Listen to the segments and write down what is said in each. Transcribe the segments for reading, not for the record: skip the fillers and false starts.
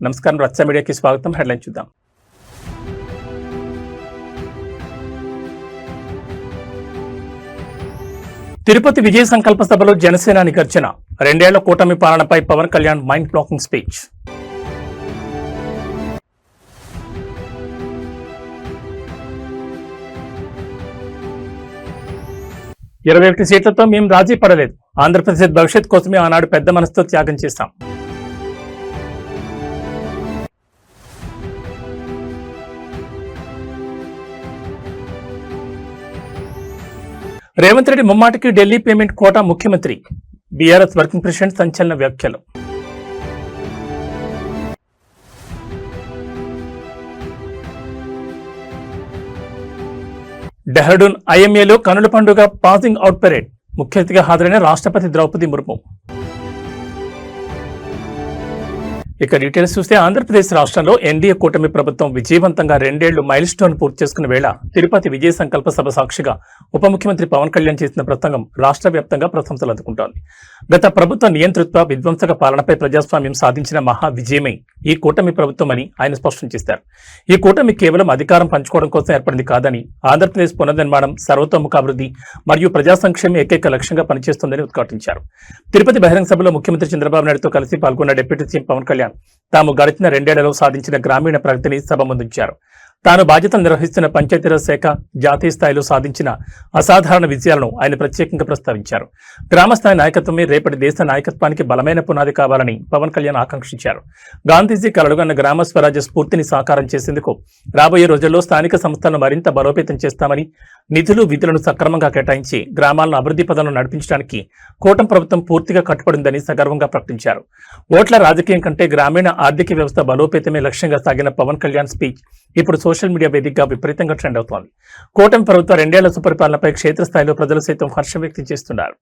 నమస్కారం, రచ్చ మీడియాకి స్వాగతం. హెడ్లైన్ చూద్దాం. తిరుపతి విజయ సంకల్ప సభలో జనసేనాని గర్జన. 2 ఏళ్ల కూటమి పాలనపై Pawan Kalyan mind blocking speech. ఇరవై 21 సీట్లతో మేము రాజీ పడలేదు. ఆంధ్రప్రదేశ్ భవిష్యత్ కోసమే ఆనాడు పెద్ద మనసుతో త్యాగం చేశాం. రేవంత్ రెడ్డి ముమ్మాటికి ఢిల్లీ పేమెంట్ కోటా ముఖ్యమంత్రి. బీఆర్ఎస్ వర్కింగ్ ప్రెసిడెంట్ సంచలన వ్యాఖ్యలు. డెహ్రాడూన్ ఐఎంఏలో కనుల పండుగ పాసింగ్ అవుట్ పరేడ్. ముఖ్య అతిథిగా హాజరైన రాష్ట్రపతి ద్రౌపది ముర్ము. ఇక డీటెయిల్స్ చూస్తే ఆంధ్రప్రదేశ్ రాష్ట్రంలో ఎన్డీఏ కూటమి ప్రభుత్వం విజయవంతంగా 2 ఏళ్లు మైల్ స్టోన్ పూర్తి చేసుకున్న వేళ తిరుపతి విజయ సంకల్ప సభ సాక్షిగా ఉప ముఖ్యమంత్రి పవన్ కళ్యాణ్ చేసిన ప్రసంగం రాష్ట్ర వ్యాప్తంగా ప్రశంసలు అందుకుంటోంది. గత ప్రభుత్వ నియంతృత్వ విధ్వంసక పాలనపై ప్రజాస్వామ్యం సాధించిన మహా విజయమే ఈ కూటమి ప్రభుత్వం అని ఆయన స్పష్టం చేశారు. ఈ కూటమి కేవలం అధికారం పంచుకోవడం కోసం ఏర్పడింది కాదని, ఆంధ్రప్రదేశ్ పునర్నిర్మాణం, సర్వతోముఖాభివృద్ధి మరియు ప్రజా సంక్షేమం ఏకైక లక్ష్యంగా పనిచేస్తుందని ఉద్ఘాటించారు. తిరుపతి బహిరంగ సభలో ముఖ్యమంత్రి చంద్రబాబు నాయుడుతో కలిసి పాల్గొన్న డిప్యూటీ సీఎం పవన్ కళ్యాణ్ తాము గడిచిన 2 ఏళ్లలో సాధించిన గ్రామీణ ప్రగతిని సభ ముందుంచారు. తాను బాధ్యతలు నిర్వహిస్తున్న పంచాయతీరాజ్ శాఖ జాతీయ స్థాయిలో సాధించిన అసాధారణ విజయాలను ఆయన ప్రత్యేకంగా ప్రస్తావించారు. గ్రామస్థాయి నాయకత్వమే రేపటి దేశ నాయకత్వానికి బలమైన పునాది కావాలని పవన్ కళ్యాణ్ ఆకాంక్షించారు. గాంధీజీ కలలుగన్న గ్రామ స్వరాజ్య స్ఫూర్తిని సాకారం చేసేందుకు రాబోయే రోజుల్లో స్థానిక సంస్థలను మరింత బలోపేతం చేస్తామని, నిధులు విధులను సక్రమంగా కేటాయించి గ్రామాలను అభివృద్ధి పదంలో నడిపించడానికి కూటమి ప్రభుత్వం పూర్తిగా కట్టుబడిందని సగర్వంగా ప్రకటించారు. ఓట్ల రాజకీయం కంటే గ్రామీణ ఆర్థిక వ్యవస్థ బలోపేతమే లక్ష్యంగా సాగిన పవన్ కళ్యాణ్ స్పీచ్ ఇప్పుడు సోషల్ మీడియా వేదికగా విపరీతంగా ట్రెండ్ అవుతోంది. కూటమి ప్రభుత్వ 2 ఏళ్ల సుపరిపాలనపై క్షేత్రస్థాయిలో ప్రజలు సైతం హర్షం వ్యక్తం చేస్తున్నారు.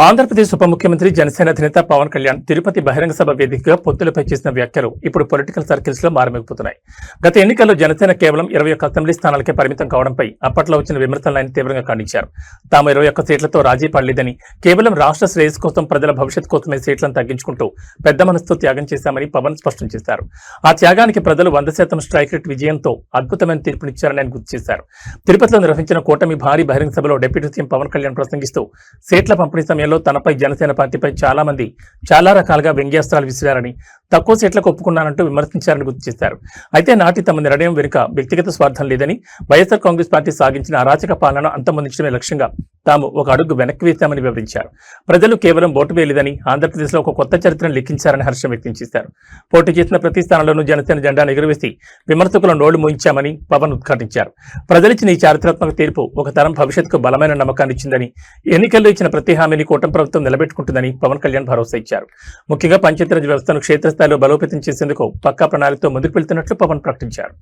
ఆంధ్రప్రదేశ్ ఉప ముఖ్యమంత్రి జనసేన అధినేత పవన్ కళ్యాణ్ తిరుపతి బహిరంగ సభ వేదికగా పొత్తులపై చేసిన వ్యాఖ్యలు ఇప్పుడు పొలిటికల్ సర్కిల్స్ లో మారుమోగుతున్నాయి. గత ఎన్నికల్లో జనసేన కేవలం 21 అసెంబ్లీ స్థానాలకే పరిమితం కావడంపై అప్పట్లో వచ్చిన విమర్శలను ఆయన తీవ్రంగా ఖండించారు. తాము 21 సీట్లతో రాజీ పడలేదని, కేవలం రాష్ట్ర శ్రేయస్సు కోసం, ప్రజల భవిష్యత్ కోసమే సీట్లను తగ్గించుకుంటూ పెద్ద మనసుతో త్యాగం చేశామని పవన్ స్పష్టం చేశారు. ఆ త్యాగానికి ప్రజలు 100% స్ట్రైక్ రేట్ విజయంతో అద్భుతమైన తీర్పునిచ్చారని ఆయన గుర్తు చేశారు. తిరుపతిలో నిర్వహించిన కూటమి భారీ బహిరంగ సభలో డిప్యూటీ సీఎం పవన్ కళ్యాణ్ ప్రసంగిస్తూ సీట్ల పంపిణీ సమయంలో తనపై, జనసేన పార్టీపై చాలా మంది చాలా రకాలుగా వ్యంగ్యాస్త్రాలు విసిరారని, తక్కువ సీట్లకు ఒప్పుకున్నానంటూ విమర్శించారని గుర్తు చేశారు. అయితే నాటి తమ నిర్ణయం వెనుక వ్యక్తిగత స్వార్థం లేదని, వైఎస్ఆర్ కాంగ్రెస్ పార్టీ సాగించిన అరాచక పాలనను అంతమొందించడమే లక్ష్యంగా తాము ఒక అడుగు వెనక్కి వేశామని వివరించారు. ప్రజలు కేవలం ఓటు వేయలేదని, ఆంధ్రప్రదేశ్లో ఒక కొత్త చరిత్రను లిఖించారని హర్షం వ్యక్తం చేశారు. పోటీ చేసిన ప్రతి స్థానంలోనూ జనసేన జెండాను ఎగురవేసి విమర్శకుల నోళ్లు మోయించామని పవన్ ఉద్ఘాటించారు. ప్రజలిచ్చిన ఈ చారిత్రాత్మక తీర్పు ఒక తరం భవిష్యత్తుకు బలమైన నమ్మకాన్ని ఇచ్చిందని, ఎన్నికల్లో ఇచ్చిన ప్రతి హామీని కూటమి ప్రభుత్వం నిలబెట్టుకుంటుందని పవన్ కళ్యాణ్ భరోసా ఇచ్చారు. ముఖ్యంగా పంచాయతీరాజ్ వ్యవస్థను క్షేత్రస్థాయిలో బలోపేతం చేసేందుకు పక్కా ప్రణాళికతో ముందుకు వెళ్తున్నట్లు పవన్ ప్రకటించారు.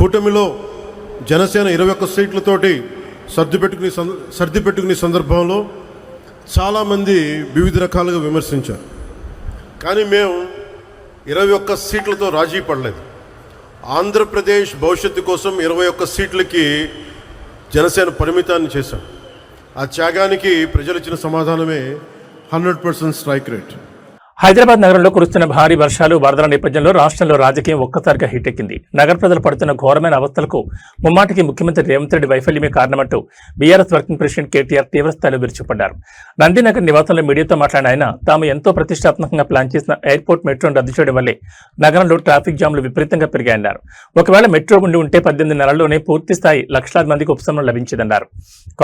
కూటమిలో జనసేన 21 సీట్లతోటి సర్దిపెట్టుకునే సందర్భంలో చాలామంది వివిధ రకాలుగా విమర్శించారు. కానీ మేము 21 సీట్లతో రాజీ పడలేదు. ఆంధ్రప్రదేశ్ భవిష్యత్తు కోసం 21 సీట్లకి జనసేన పరిమితాన్ని చేశాం. ఆ త్యాగానికి ప్రజలు ఇచ్చిన సమాధానమే 100% స్ట్రైక్ రేట్. హైదరాబాద్ నగరంలో కురుస్తున్న భారీ వర్షాలు, వరదల నేపథ్యంలో రాష్ట్రంలో రాజకీయం ఒక్కసారిగా హీటెక్కింది. నగర ప్రజలు పడుతున్న ఘోరమైన అవస్థలకు ముమ్మాటికి ముఖ్యమంత్రి రేవంత్ రెడ్డి వైఫల్యమే కారణమంటూ బీఆర్ఎస్ వర్కింగ్ ప్రెసిడెంట్ కేటీఆర్ తీవ్రస్థాయిలో విరుచుపడ్డారు. నందినగర్ నివాసంలో మీడియాతో మాట్లాడిన ఆయన, తాము ఎంతో ప్రతిష్టాత్మకంగా ప్లాన్ చేసిన ఎయిర్పోర్ట్ మెట్రోను రద్దు చేయడం వల్లే నగరంలో ట్రాఫిక్ జామ్లు విపరీతంగా పెరిగాయన్నారు. ఒకవేళ మెట్రో ఉండి ఉంటే 18 నెలల్లోనే పూర్తి స్థాయి లక్షలాది మందికి ఉపశమనం లభించేదన్నారు.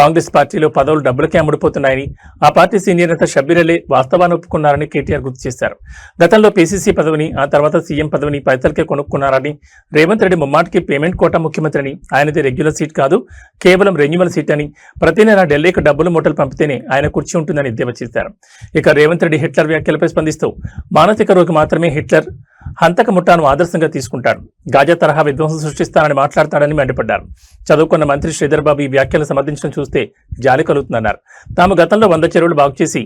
కాంగ్రెస్ పార్టీలో పదవులు డబ్బులకే అమ్ముడుపోతున్నాయని, ఆ పార్టీ సీనియర్ నేత షబ్బీర్ అలీ వాస్తవాన్ని ఒప్పుకున్నారని కేటీఆర్ గుర్తు చేశారు. గతంలో పీసీసీ పదవిని, ఆ తర్వాత సీఎం పదవిని పైసలకే కొనుక్కున్నారని, రేవంత్ రెడ్డి ముమ్మాటికి పేమెంట్ కోటా ముఖ్యమంత్రిని, ఆయనది రెగ్యులర్ సీట్ కాదు, కేవలం రెన్యువల్ సీట్ అని, ప్రతి నెల ఢిల్లీకి డబ్బులు మూటలు పంపితేనే ఆయన కుర్చీ ఉంటుందని ఎద్దేవా చేశారు. ఇక రేవంత్ రెడ్డి హిట్లర్ వ్యాఖ్యలపై స్పందిస్తూ, మానసిక రోగి మాత్రమే హిట్లర్ హంతక ముఠాను ఆదర్శంగా తీసుకుంటాడు, గాజా తరహా విధ్వంసం సృష్టిస్తానని మాట్లాడతాడని మండిపడ్డారు. చదువుకున్న మంత్రి శ్రీధర్ బాబు ఈ వ్యాఖ్యలు సమర్థించడం చూస్తే జాలి కలుగుతుందన్నారు. తాము గతంలో 100 చెరువులు బాగు చేసి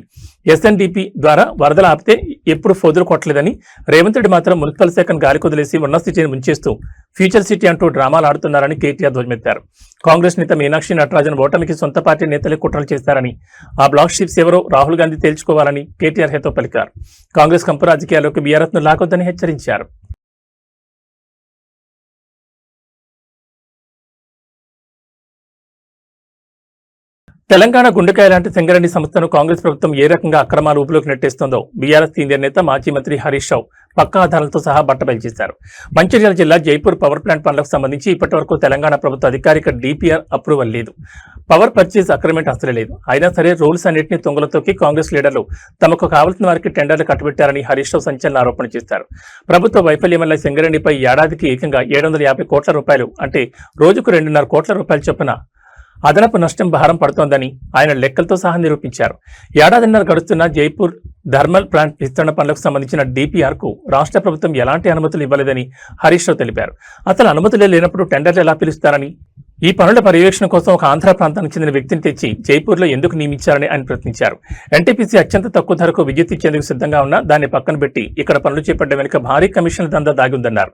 ఎస్ఎన్డిపి ద్వారా వరదలు ఆపితే ఎప్పుడు ఫోదులు కొట్టలేదని, రేవంత్ రెడ్డి మాత్రం మున్సిపల్ శాఖను గాలి కొదిలేసి ఉన్న సిటీని ముంచేస్తూ ఫ్యూచర్ సిటీ అంటూ డ్రామాలు ఆడుతున్నారని కేటీఆర్ ధ్వజమెత్తారు. కాంగ్రెస్ నేత మీనాక్షి నటరాజన్ ఓటమికి సొంత పార్టీ నేతలే కుట్రలు చేస్తారని, ఆ బ్లాక్ షీప్స్ ఎవరో రాహుల్ గాంధీ తేల్చుకోవాలని కేటీఆర్ హేతో పలికారు. కాంగ్రెస్ కంపు రాజకీయాల్లోకి బీఆర్ఎస్ ను లాగొద్దని హెచ్చరించారు. తెలంగాణ గుండెకాయ లాంటి సింగరేణి సంస్థను కాంగ్రెస్ ప్రభుత్వం ఏ రకంగా అక్రమాలు ఊపులోకి నెట్టేస్తోందో బీఆర్ఎస్ సీనియర్ నేత మాజీ మంత్రి హరీష్ రావు పక్కా ఆధారాలతో సహా బట్టబయలు చేశారు. మంచిర్యాల జిల్లా జైపూర్ పవర్ ప్లాంట్ పనులకు సంబంధించి ఇప్పటి వరకు తెలంగాణ ప్రభుత్వ అధికారిక డిపిఆర్ అప్రూవల్ లేదు. పవర్ పర్చేజ్ అగ్రిమెంట్ అసలే లేదు. అయినా సరే రూల్స్ అన్నింటినీ తొంగలతోకి కాంగ్రెస్ లీడర్లు తమకు కావాల్సిన వారికి టెండర్లు కట్టబెట్టారని హరీష్ రావు సంచలన ఆరోపణ చేశారు. ప్రభుత్వ వైఫల్యం వల్ల సింగరేణిపై ఏడాదికి ఏకంగా 750 కోట్ల రూపాయలు, అంటే రోజుకు 2.5 కోట్ల రూపాయలు చొప్పున అదనపు నష్టం భారం పడుతోందని ఆయన లెక్కలతో సహా నిరూపించారు. ఏడాదిన్నర గడుస్తున్న జైపూర్ థర్మల్ ప్లాంట్ విస్తరణ పనులకు సంబంధించిన డిపిఆర్ కు రాష్ట్ర ప్రభుత్వం ఎలాంటి అనుమతులు ఇవ్వలేదని హరీష్ రావు తెలిపారు. అసలు అనుమతులే లేనప్పుడు టెండర్లు ఎలా పిలుస్తారని, ఈ పనుల పర్యవేక్షణ కోసం ఒక ఆంధ్ర ప్రాంతానికి చెందిన వ్యక్తిని తెచ్చి జైపూర్లో ఎందుకు నియమించారని ఆయన ప్రశ్నించారు. ఎన్టీపీసీ అత్యంత తక్కువ ధరకు విద్యుత్ ఇచ్చేందుకు సిద్ధంగా ఉన్నా దాన్ని పక్కన పెట్టి ఇక్కడ పనులు చేపట్టే వెనుక భారీ కమిషన్ల దందా దాగుందన్నారు.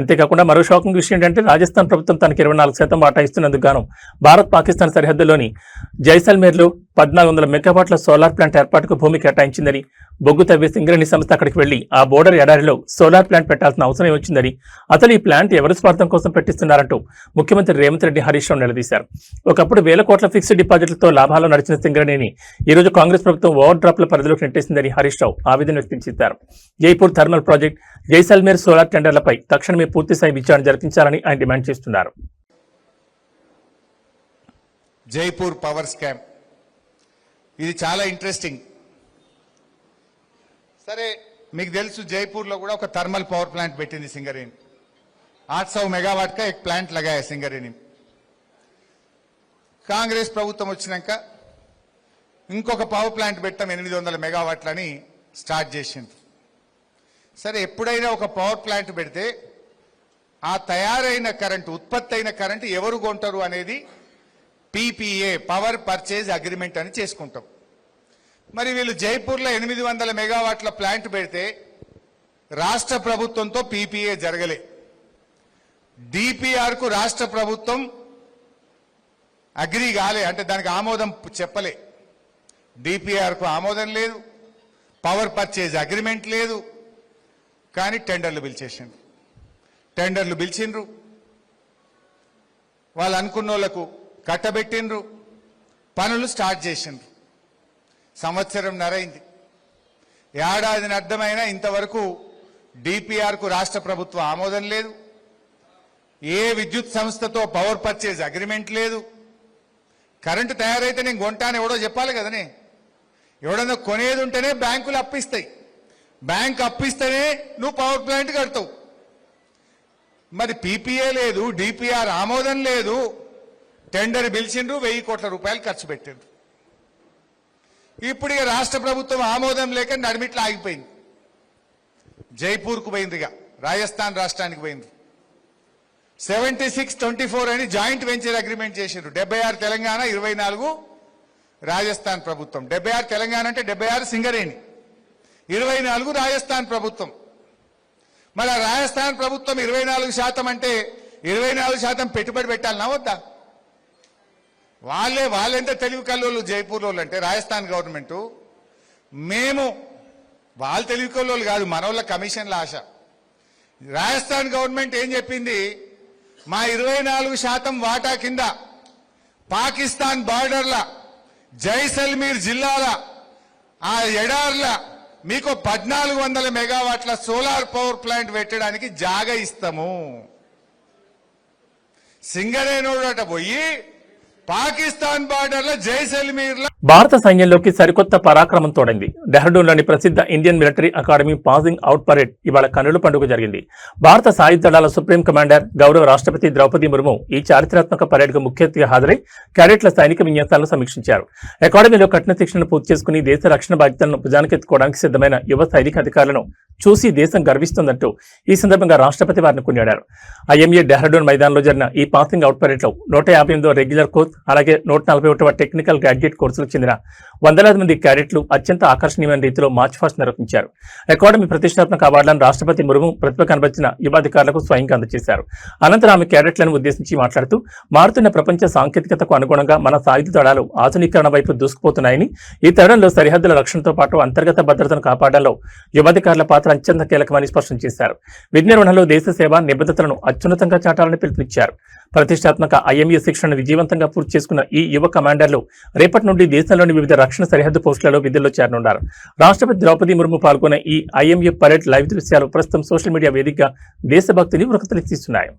అంతేకాకుండా మరో షాకింగ్ విషయం ఏంటంటే, రాజస్థాన్ ప్రభుత్వం తనకి 24% వాటా ఇస్తున్నందుకు గాను భారత్ పాకిస్తాన్ సరిహద్దులోని జైసల్మేర్లో 1400 మెగావాట్ల సోలార్ ప్లాంట్ ఏర్పాటుకు భూమి కేటాయించిందని, బొగ్గు తవ్వే సింగరేణి సంస్థ అక్కడికి వెళ్లి ఆ బోర్డర్ ఎడారిలో సోలార్ ప్లాంట్ పెట్టాల్సిన అవసరం వచ్చిందని, అసలు ఈ ప్లాంట్ ఎవరి స్వార్థం కోసం పెట్టిస్తున్నారంటూ ముఖ్యమంత్రి రేవంత్ రెడ్డి హరీష్ రావు నిలదీశారు. ఒకప్పుడు 1000 కోట్ల ఫిక్స్డ్ డిపాజిట్లతో లాభాల్లో నడిచిన సింగరేణిని ఈ రోజు కాంగ్రెస్ ప్రభుత్వం ఓవర్ డ్రాప్ల పరిధిలోకి నెట్టేసిందని హరీష్ రావు ఆవేదన వ్యక్తం చేశారు. Jaipur thermal project, Jaisalmer solar టెండర్లపై తక్షణమే పూర్తిస్థాయి విచారణ జరిపించాలని ఆయన డిమాండ్ చేస్తున్నారు. జైపూర్ పవర్ స్కామ్ ఇది చాలా ఇంట్రెస్టింగ్. సరే, మీకు తెలుసు జైపూర్లో కూడా ఒక థర్మల్ పవర్ ప్లాంట్ పెట్టింది సింగరేణి. 800 मेगावाट का एक प्लांट लगाया సింగరేణి. కాంగ్రెస్ ప్రభుత్వం వచ్చినాక ఇంకొక పవర్ ప్లాంట్ పెట్టాం 800 మెగావాట్లని స్టార్ట్ చేసింది. సరే, ఎప్పుడైనా ఒక పవర్ ప్లాంట్ పెడితే ఆ తయారైన కరెంటు, ఉత్పత్తి అయిన కరెంటు ఎవరు కొంటారు అనేది పీపీఏ, పవర్ పర్చేజ్ అగ్రిమెంట్ అని చేసుకుంటాం. మరి వీళ్ళు జైపూర్లో 800 మెగావాట్ల ప్లాంట్ పెడితే రాష్ట్ర ప్రభుత్వంతో పీపీఏ జరగలే. డిపిఆర్ కు రాష్ట్ర ప్రభుత్వం అగ్రీ కాలే, అంటే దానికి ఆమోదం చెప్పలే. డిపిఆర్ కు ఆమోదం లేదు, పవర్ పర్చేజ్ అగ్రిమెంట్ లేదు. కానీ టెండర్లు పిలిచేసిండ్రు. టెండర్లు పిలిచిండ్రు, వాళ్ళు అనుకున్న వాళ్ళకు కట్టబెట్టిండ్రు, పనులు స్టార్ట్ చేసిండ్రు. సంవత్సరం నరైంది, ఏడాదిని అర్థమైనా ఇంతవరకు డిపిఆర్ కు రాష్ట్ర ప్రభుత్వ ఆమోదం లేదు, ఏ విద్యుత్ సంస్థతో పవర్ పర్చేజ్ అగ్రిమెంట్ లేదు. కరెంటు తయారైతే నేను కొంటాను ఎవడో చెప్పాలి కదనే. ఎవడన్నా కొనేది ఉంటేనే బ్యాంకులు అప్పిస్తాయి, బ్యాంక్ అప్పిస్తేనే నువ్వు పవర్ ప్లాంట్ కడతావు. మరి పీపీఏ లేదు, డిపిఆర్ ఆమోదం లేదు, టెండర్ పిలిచిండ్రు, 1000 కోట్ల రూపాయలు ఖర్చు పెట్టిండ్రు. ఇప్పుడు ఇక రాష్ట్ర ప్రభుత్వం ఆమోదం లేక నడిమిట్లా ఆగిపోయింది. జైపూర్కు పోయిందిగా, రాజస్థాన్ రాష్ట్రానికి పోయింది. 76-24 అని జాయింట్ వెంచర్ అగ్రిమెంట్ చేసిండ్రు. 76 తెలంగాణ, 24 రాజస్థాన్ ప్రభుత్వం. 76 తెలంగాణ అంటే 76 సింగరేణి, 24 రాజస్థాన్ ప్రభుత్వం. మరి ఆ రాజస్థాన్ ప్రభుత్వం 24% అంటే 24% పెట్టుబడి పెట్టాలన్నా వద్దా? వాళ్ళెంత తెలివి కల్లోళ్ళు జైపూర్లో అంటే రాజస్థాన్ గవర్నమెంట్. మేము వాళ్ళు తెలివి కల్లోళ్ళు కాదు, మనోళ్ళ కమిషన్ల ఆశ. రాజస్థాన్ గవర్నమెంట్ ఏం చెప్పింది, మా 24% వాటా కింద పాకిస్తాన్ బార్డర్ల జైసల్మీర్ జిల్లాల ఆ ఎడార్ల మీకు 1400 మెగావాట్ల సోలార్ పవర్ ప్లాంట్ పెట్టడానికి జాగా ఇస్తాము. సింగరేణోడట పోయి పాకిస్తాన్ బార్డర్ల జైసల్మీర్ల భారత సైన్యంలోకి సరికొత్త పరాక్రమం తోడైంది. డెహ్రాడూన్లోని ప్రసిద్ధ Indian military academy passing out parade ఇవాళ కన్నుల పండుగ జరిగింది. భారత సాయుధ దళాల సుప్రీం కమాండర్ గౌరవ రాష్ట్రపతి ద్రౌపది ముర్ము ఈ చారిత్రాత్మక పరేడ్కు ముఖ్య అతిథిగా హాజరై క్యాడెట్ల సైనిక విన్యాసాలను సమీక్షించారు. అకాడమీలో కఠిన శిక్షణ పూర్తి చేసుకుని దేశ రక్షణ బాధ్యతలను భుజానికెత్తుకోవడానికి సిద్ధమైన యువ సైనిక అధికారులను చూసి దేశం గర్విస్తుందంటూ ఈ సందర్భంగా రాష్ట్రపతి వారిని కొనియాడారు. ఐఎంఏ డెహ్రాడూన్ మైదానంలో జరిగిన ఈ పాసింగ్ అవుట్ పరేడ్లో 158వ రెగ్యులర్ కోర్స్, అలాగే 141వ టెక్నికల్ గ్రాడ్యుయేట్ కోర్సులకు చెందిన వందలాది మంది క్యాడెట్లు అత్యంత ఆకర్షణీయమైన రీతిలో మార్చ్ పాస్ట్ నిర్వహించారు. అకాడమీ ప్రతిష్టాత్మక అవార్డులను రాష్ట్రపతి ముర్ము ప్రతిభ కనబర్చిన యువ అధికారులకు స్వయంగా అందజేశారు. అనంతరం ఆమె క్యాడెట్లను ఉద్దేశించి మాట్లాడుతూ మారుతున్న ప్రపంచ సాంకేతికతకు అనుగుణంగా మన సాయుధ దళాలు ఆధునీకరణ వైపు దూసుకుపోతున్నాయని, ఈ తరుణంలో సరిహద్దుల రక్షణతో పాటు అంతర్గత భద్రతను కాపాడడంలో యువాధికారుల పాత్ర అత్యంత కీలకమని స్పష్టం చేశారు. విధి నిర్వహణలో దేశ సేవ నిబద్ధతలను అత్యున్నతంగా చాటాలని పిలుపునిచ్చారు. ప్రతిష్టాత్మక ఐఎంఏ శిక్షణను విజయవంతంగా పూర్తి చేసుకున్న ఈ యువ కమాండర్లు రేపటి నుండి దేశంలోని వివిధ రక్షణ సరిహద్దు పోస్టులలో విధుల్లో చేరనున్నారు. రాష్ట్రపతి ద్రౌపది ముర్ము పాల్గొన్న ఈ ఐఎంఏ పరేడ్ లైవ్ దృశ్యాలు ప్రస్తుతం సోషల్ మీడియా వేదికగా దేశభక్తిని ఉరకతెత్తిస్తున్నాయి.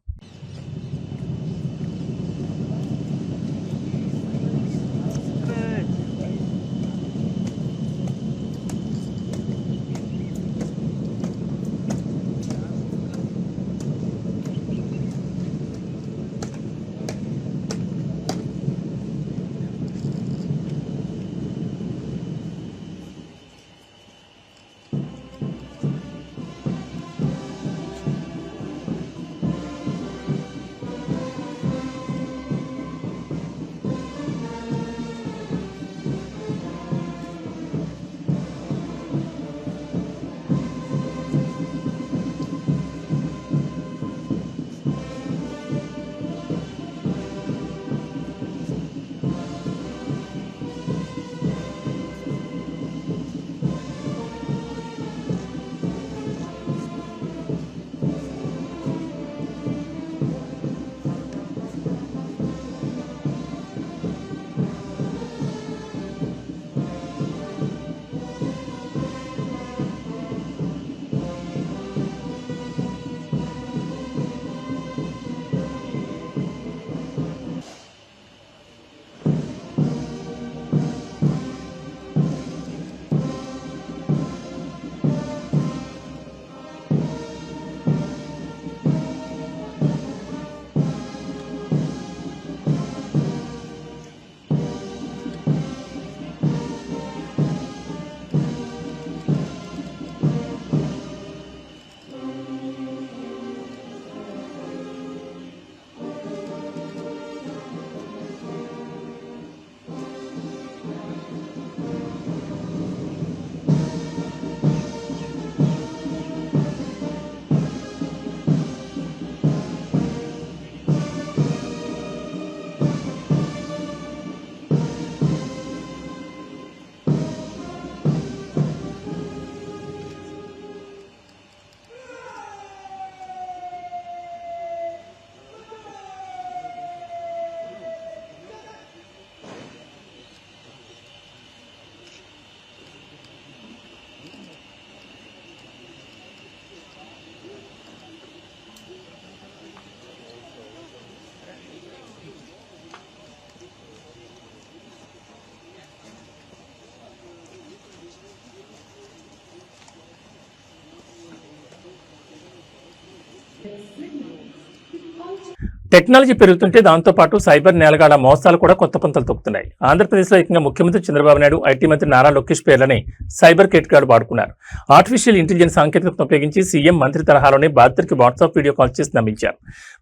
టెక్నాలజీ పెరుగుతుంటే దాంతో పాటు సైబర్ నేలగాళ్ల మోసాలు కూడా కొత్త పంతలు తొక్కుతున్నాయి. ఆంధ్రప్రదేశ్లో ఏకంగా ముఖ్యమంత్రి చంద్రబాబు నాయుడు, ఐటీ మంత్రి నారా లోకేష్ పేర్లని సైబర్ కేటగాళ్లు వాడుకున్నారు. ఆర్టిఫిషియల్ ఇంటెలిజెన్స్ సాంకేతికతను ఉపయోగించి సీఎం మంత్రి తరహాలోనే బాధితుడికి వాట్సాప్ వీడియో కాల్ చేసి నమ్మించారు.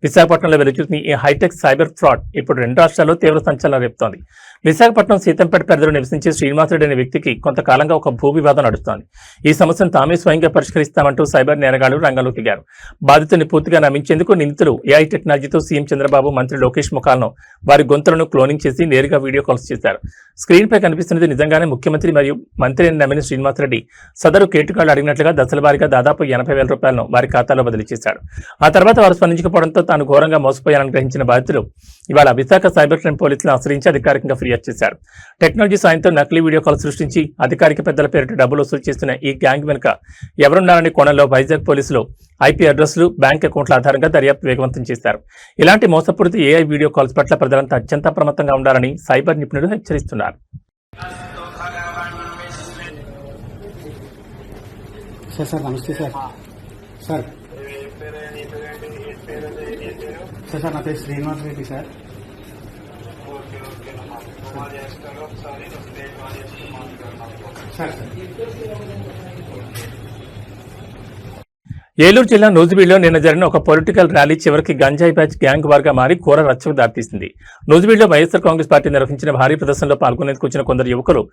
విశాఖపట్నంలో వెలుచుతున్న ఈ హైటెక్ సైబర్ ఫ్రాడ్ ఇప్పుడు 2 రాష్ట్రాల్లో తీవ్ర సంచలనం రేపుతోంది. విశాఖపట్నం సీతంపేట పరిధిలో నివసించే శ్రీనివాసరెడ్డి అనే వ్యక్తికి కొంతకాలంగా ఒక భూ వివాదం నడుస్తోంది. ఈ సమస్యను తామే స్వయంగా పరిష్కరిస్తామంటూ సైబర్ నేరగాళ్లు రంగంలోకి దిగారు. బాధితుడిని పూర్తిగా నమ్మించేందుకు నిందితులు ఏఐ టెక్నాలజీతో సీఎం చంద్రబాబు, మంత్రి లోకేష్ ముఖాలను, వారి గొంతులను క్లోనింగ్ చేసి నేరుగా వీడియో కాల్స్ చేశారు. స్క్రీన్ పై కనిపిస్తున్నది నిజంగానే ముఖ్యమంత్రి మరియు మంత్రి అని నమ్మిన శ్రీనివాసరెడ్డి సదరు కేటుగాళ్లు అడిగినట్లుగా దశల వారీగా దాదాపు 80,000 రూపాయలను వారి ఖాతాలో బదిలీ చేశాడు. ఆ తర్వాత వారు స్పందించకపోవడంతో తాను ఘోరంగా మోసపోయానని గ్రహించిన బాధితులు ఇవాళ విశాఖ సైబర్ క్రైమ్ పోలీసులను ఆశ్రయించి అధికారికంగా ఫిర్యాదు చేశారు. టెక్నాలజీ సాయంతో నకిలీ వీడియో కాల్ సృష్టించి అధికారిక పెద్దల పేరిట డబ్బులు వసూలు చేస్తున్న ఈ గ్యాంగ్ వెనుక ఎవరున్నారని కోణంలో వైజాగ్ పోలీసులు ఐపీ అడ్రస్లు, బ్యాంక్ అకౌంట్ల ఆధారంగా దర్యాప్తు వేగవంతం చేశారు. ఇలాంటి మోసపూరిత ఏఐ వీడియో కాల్స్ పట్ల ప్రజలంతా అత్యంత అప్రమత్తంగా ఉండాలని సైబర్ నిపుణులు హెచ్చరిస్తున్నారు. సార్ నమస్తే సార్. సార్ సార్ నా పేరు శ్రీనివాస్ రెడ్డి సార్. ఏలూరు జిల్లా నూజివీడులో నిన్న జరిగిన ఒక పొలిటికల్ ర్యాలీ చివరికి గంజాయి బ్యాచ్ గ్యాంగ్ వార్గా మారి ఘోర రచ్చకు దారితీసింది. నూజివీడులో వైఎస్ఆర్ కాంగ్రెస్ పార్టీ నిర్వహించిన భారీ ప్రదర్శనలో పాల్గొనేందుకు వచ్చిన కొందరు యువకులు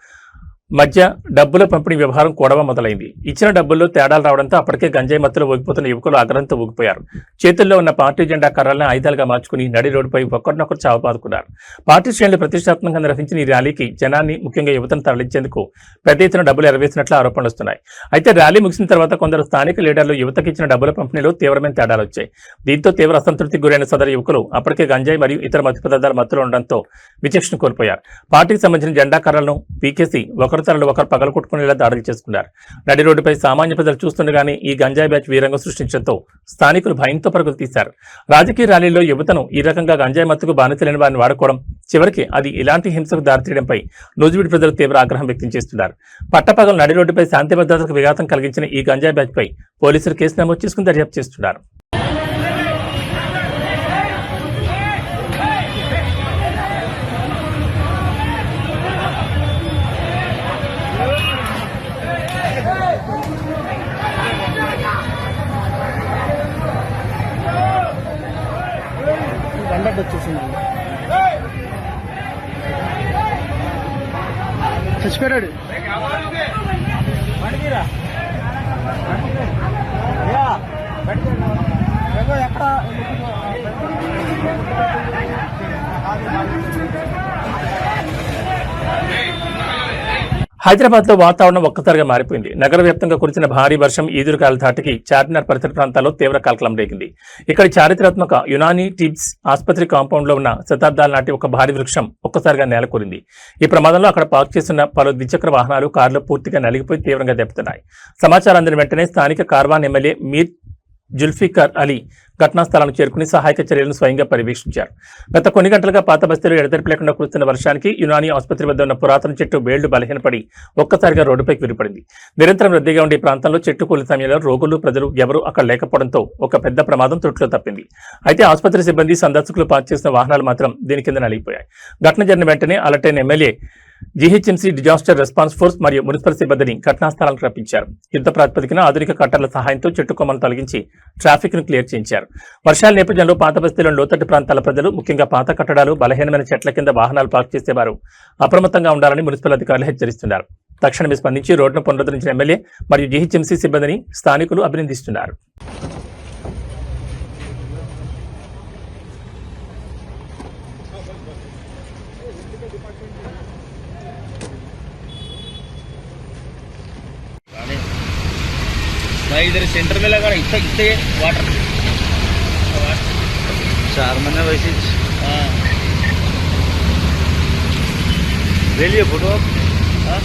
మధ్య డబ్బుల పంపిణీ వ్యవహారం కొడవ మొదలైంది. ఇచ్చిన డబ్బుల్లో తేడాలు రావడంతో అప్పటికే గంజాయి మత్తులో ఊగిపోతున్న యువకులు ఆగ్రహంతో ఊగిపోయారు. చేతుల్లో ఉన్న పార్టీ జెండా కర్రలను ఆయుధాలుగా మార్చుకుని నడి రోడ్డుపై ఒకరినొకరు చావబాదుకున్నారు. పార్టీ శ్రేణులు ప్రతిష్టాత్మకంగా నిర్వహించిన ఈ ర్యాలీకి జనాన్ని, ముఖ్యంగా యువతను తరలించేందుకు పెద్ద ఎత్తున డబ్బులు ఎరవేసినట్లు ఆరోపణలు వస్తున్నాయి. అయితే ర్యాలీ ముగిసిన తర్వాత కొందరు స్థానిక లీడర్లు యువతకి ఇచ్చిన డబ్బుల పంపిణీలో తీవ్రమైన తేడాలు వచ్చాయి. దీంతో తీవ్ర అసంతృప్తికి గురైన సదరు యువకులు అప్పటికే గంజాయి మరియు ఇతర మత్తు పదార్థాల మత్తులో ఉండడంతో విచక్షణ కోల్పోయారు. పార్టీకి సంబంధించిన జెండా కర్రలను పీకేసి ఒకరి తరలు ఒకరు పగలకొట్టుకునేలా దాడులు చేసుకున్నారు. నడి రోడ్డుపై సామాన్య ప్రజలు చూస్తుండగానే ఈ గంజాయి బ్యాచ్ వీరంగం సృష్టించడంతో స్థానికులు భయంతో పరుగులు తీశారు. రాజకీయ ర్యాలీలో యువతను ఈ రకంగా గంజాయి మత్తుకు బానిసలేని వారిని వాడుకోవడం, చివరికి అది ఇలాంటి హింసకు దారితీయడంపై నూజివీడు ప్రజలు తీవ్ర ఆగ్రహం వ్యక్తం చేస్తున్నారు. పట్టపగలు నడి రోడ్డుపై శాంతి భద్రతకు విఘాతం కలిగించిన ఈ గంజాయి బ్యాచ్ పై పోలీసులు కేసు నమోదు చేసుకుని దర్యాప్తు చేస్తున్నారు. బండెడ్ వచ్చేసింది. చచ్చిపోయాడు. ఎక్కడ హైదరాబాద్ లో వాతావరణం ఒక్కసారిగా మారిపోయింది. నగర వ్యాప్తంగా కురిసిన భారీ వర్షం ఈదురుగాల ధాటికి చార్మినార్ పరిసర ప్రాంతాల్లో తీవ్ర కలకలం రేగింది. ఇక్కడ చారిత్రాత్మక యునానీ టిబ్స్ ఆసుపత్రి కాంపౌండ్ లో ఉన్న శతాబ్దాల నాటి ఒక భారీ వృక్షం ఒక్కసారిగా నేలకూరింది. ఈ ప్రమాదంలో అక్కడ పార్క్ చేస్తున్న పలు ద్విచక్ర వాహనాలు, కార్లు పూర్తిగా నలిగిపోయి తీవ్రంగా దెబ్బతిన్నాయి. సమాచారం అందిన వెంటనే స్థానిక కార్వాన్ ఎమ్మెల్యే మీర్ జుల్ఫికర్ అలీ ఘటనా స్థలానికి చేరుకుని సహాయక చర్యలను స్వయంగా పర్యవేక్షించారు. గత కొన్ని గంటలుగా పాత బస్తీలో ఎడతెరిపి లేకుండా కురుస్తున్న వర్షానికి యునానీ ఆసుపత్రి వద్ద ఉన్న పురాతన చెట్టు వేళ్లు బలహీనపడి ఒక్కసారిగా రోడ్డుపైకి విరిపడింది. నిరంతరం రద్దీగా ఉండే ప్రాంతంలో చెట్టు కూలిన సమయంలో రోగులు, ప్రజలు ఎవరూ అక్కడ లేకపోవడంతో ఒక పెద్ద ప్రమాదం త్రుట్లో తప్పింది. అయితే ఆసుపత్రి సిబ్బంది, సందర్శకులు పార్క్ చేసిన వాహనాలు మాత్రం దీని కింద నలిగిపోయాయి. ఘటన జరిగిన వెంటనే అలర్ట్ అయిన MLA GHMC disaster response force మరియు మున్సిపల్ సిబ్బందిని ఘటనా స్థలానికి రప్పించారు. యుద్ధ ప్రాతిపదికన ఆధునిక కట్టర్ల సహాయంతో చెట్టు కొమ్మలను తొలగించి ట్రాఫిక్ ను క్లియర్ చేయించారు. వర్షాల నేపథ్యంలో పాత బస్తీలోని లోతట్టు ప్రాంతాల ప్రజలు, ముఖ్యంగా పాత కట్టడాలు, బలహీనమైన చెట్ల కింద వాహనాలు పార్క్ చేసేవారు అప్రమత్తంగా ఉండాలని మున్సిపల్ అధికారులు హెచ్చరిస్తున్నారు. తక్షణమే స్పందించి రోడ్డును పునరుద్ధరించిన ఎమ్మెల్యే మరియు జీహెచ్ఎంసీ సిబ్బందిని స్థానికులు అభినందిస్తున్నారు. इधर सेंटर में लगा इतना इतने वाटर 4 महीने वैसे हाँ ले लिए फोटो हाँ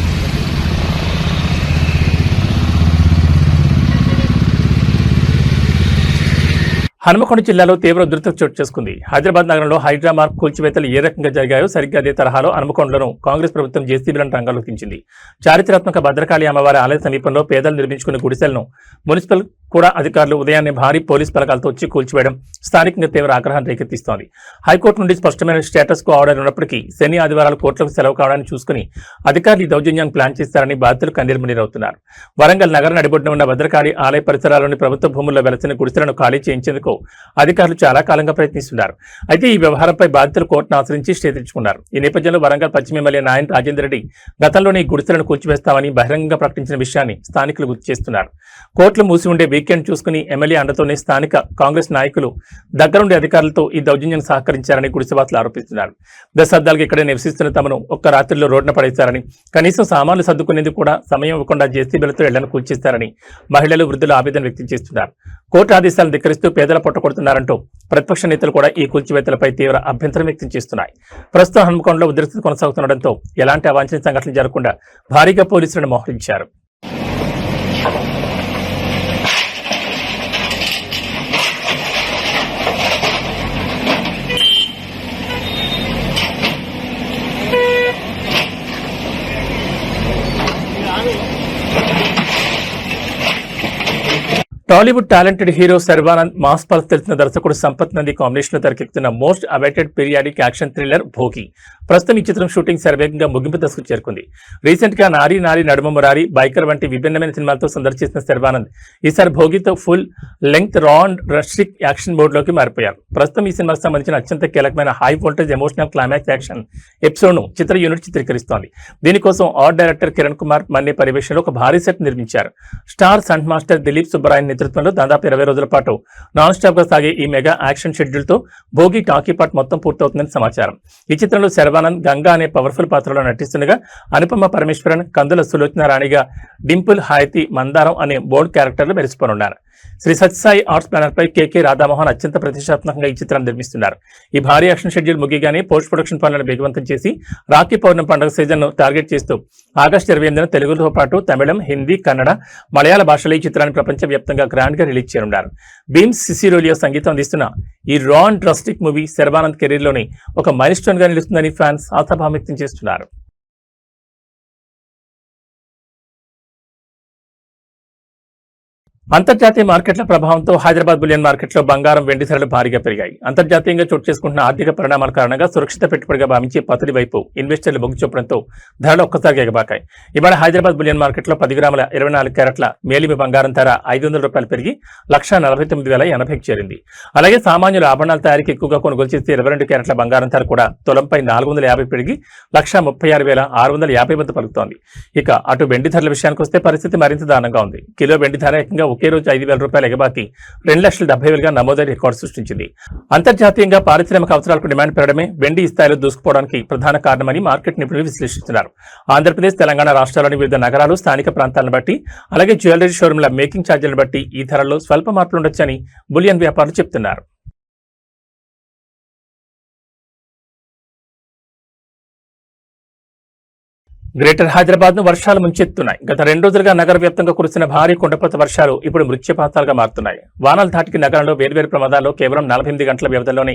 హనుమకొండ జిల్లాలో తీవ్ర ఉధృతి చోటు చేసుకుంది. హైదరాబాద్ నగరంలో హైడ్రా మార్క్ కూల్చివేతలు ఏ రకంగా జరిగాయో సరిగ్గా అదే తరహాలో హనుమకొండలోనూ కాంగ్రెస్ ప్రభుత్వం జేసీబీలను రంగంలోకి దించింది. చారిత్రాత్మక భద్రకాళి అమ్మవారి ఆలయ సమీపంలో పేదలు నిర్మించుకున్న గుడిసెలను మున్సిపల్ కూడా అధికారులు ఉదయాన్నే భారీ పోలీస్ బలగాలతో వచ్చి కూల్చివేయడం స్థానికంగా తీవ్ర ఆగ్రహాన్ని రేకెత్తిస్తోంది. హైకోర్టు నుండి స్పష్టమైన స్టేటస్ కో ఆర్డర్ ఉన్నప్పటికీ శని ఆదివారాలు కోర్టులకు సెలవు కావడాన్ని చూసుకుని అధికారులు ఈ దౌర్జన్యాన్ని ప్లాన్ చేస్తారని బాధితులు కన్నీరుమున్నీరవుతున్నారు. వరంగల్ నగర నడిబొడ్డున ఉన్న భద్రకాళి ఆలయ పరిసరాల్లోని ప్రభుత్వ భూముల్లో వెలసిన గుడిసెలను ఖాళీ చేయించేందుకు అధికారులు చాలా కాలంగా ప్రయత్నిస్తున్నారు. అయితే ఈ వ్యవహారంపై బాధితులు కోర్టును ఆశ్రయించి స్టే తెచ్చుకున్నారు. ఈ నేపథ్యంలో వరంగల్ పశ్చిమ ఎమ్మెల్యే నాయన్ రాజేందర్ రెడ్డి గతంలోనే ఈ గుడిసెలను కూల్చివేస్తామని బహిరంగంగా ప్రకటించిన విషయాన్ని స్థానికులు గుర్తు చేస్తున్నారు. కోర్టులు మూసి ఉండే వీకెండ్ చూసుకుని ఎమ్మెల్యే అండతోనే స్థానిక కాంగ్రెస్ నాయకులు దగ్గరుండి అధికారులతో ఈ దౌర్జన్యం సహకరించారని గుడిసెవాసులు ఆరోపిస్తున్నారు. దశాబ్దాలుగా ఇక్కడే నివసిస్తున్న తమను ఒక్క రాత్రిలో రోడ్డున పడేశారని, కనీసం సామాన్లు సర్దుకునేందుకు కూడా సమయం ఇవ్వకుండా జేసీబీలతో ఇళ్లను కూల్చేస్తారని మహిళలు, వృద్ధులు ఆవేదన వ్యక్తం చేస్తున్నారు. కోర్టు ఆదేశాలను ధిక్కరిస్తూ పేదల పొట్టకొడుతున్నారంటూ ప్రతిపక్ష నేతలు కూడా ఈ కూల్చివేతలపై తీవ్ర అభ్యంతరం వ్యక్తం చేస్తున్నాయి. ప్రస్తుతం హన్మకొండలో ఉద్రిక్తత కొనసాగుతుండటంతో ఎలాంటి అవాంఛనీయ సంఘటనలు జరగకుండా భారీగా పోలీసులను మోహరించారు. Tollywood talented hero Sharwanand, mass pulse తెలిసిన దర్శకుడు సంపత్ నంది కాంబినేషన్ లో తెరకెక్కుతున్న most awaited periodic action thriller Bhogi ప్రస్తుతం ఈ చిత్రం షూటింగ్ శరవేగంగా ముగింపు దశకు చేరుకుంది. రీసెంట్ గా నారీ నారీ నడుమ మురారి, బైకర్ వంటి విభిన్నమైన సినిమాలతో సందర్శించిన శర్వానంద్ ఈసారి భోగితో full length raw and rustic action mode లోకి మారిపోయారు. ప్రస్తుతం ఈ సినిమాకు సంబంధించిన అత్యంత కీలకమైన high voltage emotional climax action episode ను చిత్ర యూనిట్ చిత్రీకరిస్తోంది. దీనికోసం ఆర్ట్ డైరెక్టర్ కిరణ్ కుమార్ మన్నే పర్యవేక్షణలో ఒక భారీ సెట్ నిర్మించారు. Star stunt master Dilip Subbarayan నేతృత్వంలో దాదాపు 20 రోజుల పాటు నాన్ స్టాప్ గా సాగే ఈ మెగా యాక్షన్ షెడ్యూల్ తో భోగి టాకీ పార్ట్ మొత్తం పూర్తవుతుందని సమాచారం. ఈ చిత్రంలో శర్వానంద్ గంగా అనే పవర్ఫుల్ పాత్రలో నటిస్తుండగా అనుపమ పరమేశ్వరన్, కందుల సులోచన రాణిగా, డింపుల్ హాయతి, మందారం అనే బోల్డ్ క్యారెక్టర్లు మెరిసిపోనున్నారు. శ్రీ సత్యసాయి ఆర్ట్స్ బ్యానర్ పై కేకే రాధామోహన్ అత్యంత ప్రతిష్టాత్మకంగా ఈ చిత్రాన్ని నిర్మిస్తున్నారు. ఈ భారీ యాక్షన్ షెడ్యూల్ ముగియగానే పోస్ట్ ప్రొడక్షన్ పనులను వేగవంతం చేసి రాఖీ పౌర్ణమి పండుగ సీజన్ ను టార్గెట్ చేస్తూ ఆగస్టు 28న తెలుగుతో పాటు తమిళం, హిందీ, కన్నడ, మలయాళ భాషలో ఈ చిత్రాన్ని ప్రపంచవ్యాప్తంగా గ్రాండ్ గా రిలీజ్ చేయనున్నారు. భీమ్స్ సిసిరోలియో సంగీతం అందిస్తున్న ఈ రా and rustic movie Sharwanand career లోని ఒక మైల్ స్టోన్ గా నిలుస్తుందని ఫ్యాన్స్ ఆశాభావం వ్యక్తం చేస్తున్నారు. అంతర్జాతీయ మార్కెట్ల ప్రభావంతో హైదరాబాద్ బులియన్ మార్కెట్లో బంగారం, వెండి ధరలు భారీగా పెరిగాయి. అంతర్జాతీయంగా చోటు చేసుకుంటున్న ఆర్థిక పరిణామాల కారణంగా సురక్షిత పెట్టుబడిగా భావించే పత్తి వైపు ఇన్వెస్టర్లు మొగ్గు చూపడంతో ధరలు ఒక్కసారిగా ఎగబాకాయి. ఇవాళ హైదరాబాద్ బులియన్ మార్కెట్లో 10 గ్రాముల 24 క్యారెట్ల మేలిమి బంగారం ధర 500 రూపాయలు పెరిగి 1,49,080కి చేరింది. అలాగే సామాన్యుల ఆభరణాల తయారీకి ఎక్కువగా కొనుగోలు చేసే 22 క్యారెట్ల బంగారం ధర కూడా తులంపై 450 పెరిగి 1,36,650 వద్ద పలుకుతోంది. ఇక అటు వెండి ధరల విషయానికి వస్తే పరిస్థితి మరింత దారుణంగా ఉంది. కిలో వెండి ధర ఏకంగా ఒకే రోజు 5,000 రూపాయలు ఎగబాకి 2,70,000గా నమోదై రికార్డు సృష్టించింది. అంతర్జాతీయంగా పారిశ్రామిక అవసరాలకు డిమాండ్ పెరగడమే వెండి ఈ స్థాయిలో దూసుకుపోవడానికి ప్రధాన కారణమని మార్కెట్ నిపుణులు విశ్లేషిస్తున్నారు. ఆంధ్రప్రదేశ్, తెలంగాణ రాష్ట్రాల్లోని వివిధ నగరాలు, స్థానిక ప్రాంతాలను బట్టి అలాగే జ్యువెలరీ షోరూంల మేకింగ్ ఛార్జీలను బట్టి ఈ ధరల్లో స్వల్ప మార్పులు ఉండొచ్చని బులియన్ వ్యాపారులు చెబుతున్నారు. గ్రేటర్ హైదరాబాద్ ను వర్షాలు ముంచెత్తున్నాయి. గత 2 రోజులుగా నగర వ్యాప్తంగా కురిసిన భారీ కుండపోత వర్షాలు ఇప్పుడు మృత్యుపాతాలుగా మారుతున్నాయి. వానల ధాటికి నగరంలో వేర్వేరు ప్రమాదాల్లో కేవలం 48 గంటల వ్యవధిలోనే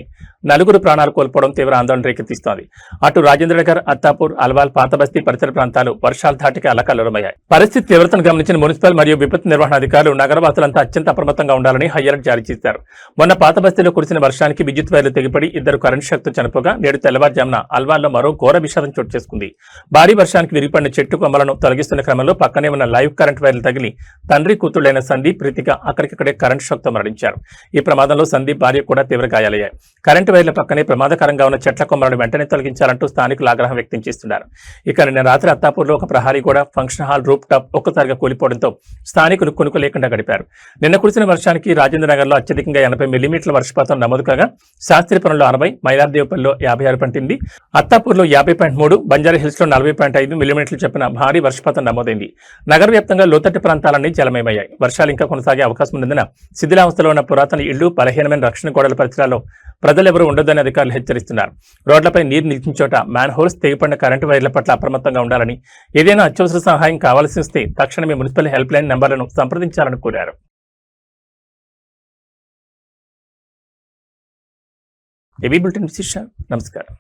4 ప్రాణాలు కోల్పోవడం తీవ్ర ఆందోళన రేకెత్తిస్తోంది. అటు రాజేంద్రనగర్, అత్తాపూర్, అల్వాల్, పాతబస్తీ పరిసర ప్రాంతాలు వర్షాల ధాటికి అల్లకల్లోలమయ్యాయి. పరిస్థితి తీవ్రతను గమనించిన మున్సిపల్ మరియు విపత్తు నిర్వహణ అధికారులు నగరవాసులంతా అత్యంత అప్రమత్తంగా ఉండాలని హై అలర్ట్ జారీ చేశారు. మొన్న పాతబస్తీలో కురిసిన వర్షానికి విద్యుత్ వైర్లు తెగిపడి 2 కరెంటు షాక్తో చనిపోగా నేడు తెల్లవారుజామున అల్వాల్లో మరో ఘోర విషాదం చోటు చేసుకుంది. భారీ వర్షానికి విరిగిపడిన చెట్టు కొమ్మలను తొలగిస్తున్న క్రమంలో పక్కనే ఉన్న లైవ్ కరెంట్ వైర్లు తగిలి తండ్రి కూతుళ్లైన సందీప్, ప్రీతిక అక్కడికక్కడే కరెంట్ షాక్తో మరణించారు. ఈ ప్రమాదంలో సందీప్ భార్య కూడా తీవ్ర గాయాలయ్యాయి. కరెంటు వైర్ల పక్కనే ప్రమాదకరంగా ఉన్న చెట్ల కొమ్మలను వెంటనే తొలగించాలంటూ స్థానికులు ఆగ్రహం వ్యక్తం చేస్తున్నారు. ఇక నిన్న రాత్రి అత్తాపూర్లో ఒక ప్రహారీ కూడా ఫంక్షన్ హాల్ రూప్ టాప్ ఒక్కసారిగా కూలిపోవడంతో స్థానికులు కొనుక్కు లేకుండా గడిపారు. నిన్న కురిసిన వర్షానికి రాజేంద్రనగర్లో అత్యధికంగా 80 మిల్లీమీటర్ల వర్షపాతం నమోదు కాగా శాస్త్రీపురంలో 60, మైలార్దేవపల్లిలో 56 పంటింది. అత్తాపూర్లో 50.3, బంజారాహిల్స్ లో 40.5 మిల్లీమీటర్లు చెప్పిన భారీ వర్షపాతం నమోదైంది. నగర వ్యాప్తంగా లోతట్టు ప్రాంతాలన్నీ జలమయమయ్యాయి. వర్షాలు ఇంకా కొనసాగే అవకాశం ఉన్నందున శిథిలావస్థలో ఉన్న పురాతన ఇళ్లు, బలహీనమైన రక్షణ గోడల పరిసరాల్లో ప్రజలెవరూ ఉండొద్దని అధికారులు హెచ్చరిస్తున్నారు. రోడ్లపై నీరు నిలిచిన చోట మ్యాన్ హోల్స్, తెగిపడిన కరెంటు వైర్ల పట్ల అప్రమత్తంగా ఉండాలని, ఏదైనా అత్యవసర సహాయం కావాల్సి వస్తే తక్షణమే మున్సిపల్ హెల్ప్ లైన్ నంబర్లను సంప్రదించాలని కోరారు. ఏబీ బులెటిన్ విశేషాలు. నమస్కారం.